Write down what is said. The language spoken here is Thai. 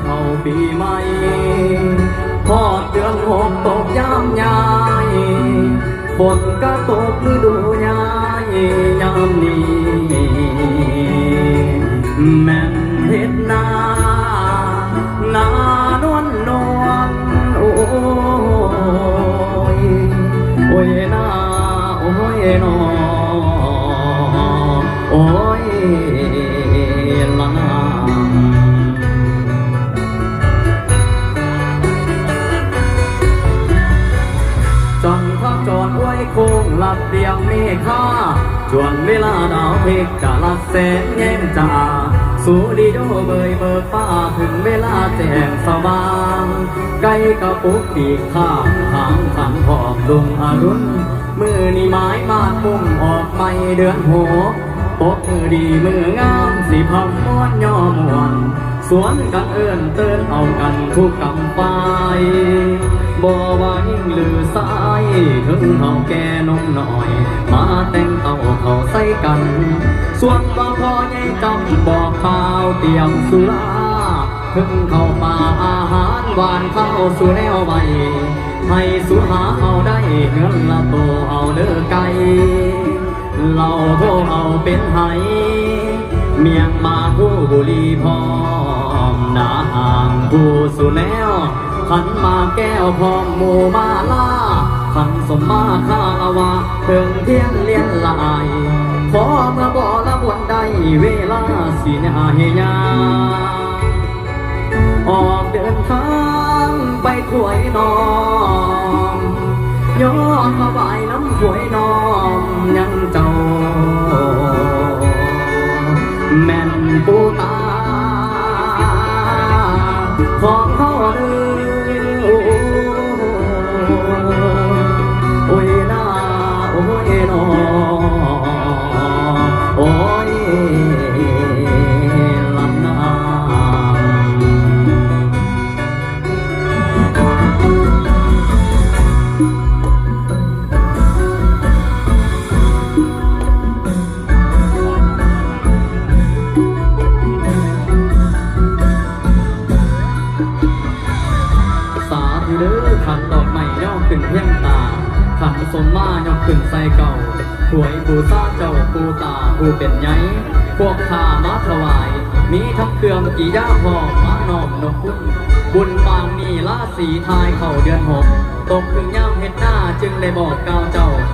เขาปีใหม่พอดเดือนหกตกยามยายฝนก็ตกฤดูยายยามนี้แม่นเฮ็ดนานวลนวลโอ้ยโอ้ยนาโอ้ยนอโอ้ยละนาจังทักจอดไว้โค้งหลับเตียงเมฆาจวนเวลาดาวเพกจะลัดแสงแย้มจ่าสูดีโดเบยเบิกฟ้าถึงเวลาแจ้งสว่างไก่กระปุกปีกข้างทางขันพอบดวงอรุณมือนี่ไม้มาดมุ่งออกไม่เดือนหัวปกมือดีมืองามสีพังม้วนย่อมวนสวนกันเอื้อนเตือนเอากันทุกกำปายบ่ว่ายิ่งหรือสายถึงเขาแก่นมหน่อยมาแต่งเต่าเขาใส่กันส่วนว่าพ่อใหญ่จำบอกข่าวเตรียมสุราถึงเข้าป่าอาหารหวานเข้าสู่แนวใบให้สุหาเอาได้เงินละโตเอาเด้อไก่เราโทเอาเป็นไห้เมียงมาผู้บุรีพร้อมหน้าห่างผู้สู่แนวขันมาแก้วพร้อมหมู่มาลาขันสมมาข้าาวาเพิ่งเที่ยงเลี้ยนลายขอเมื่อบ่ละบวนใดเวลาสิเนหาเฮียออกเดินทางไปถวยน้องย้อนมาไหวน้ำถวยน้องยังเจ้าแม่นปูตาของเขาเด้อโอ้ยนาโอ้ยนอโอ้ยลำนาเด้อขันดอกไม้ย่อขึ้นเพียงตาขันสมมาย่อขึ้นใส่เก่าถวยปูซาเจ้าปูตาปูเป็นไงพวกข้ามาถวายมีทั้งเครื่องกี่ย่าพอมานอมนกคุณบุญปางมีลาสีทายเข้าเดือนหกตกถึงย่ำเห็ดหน้าจึงเลยบอกกล่าวเจ้า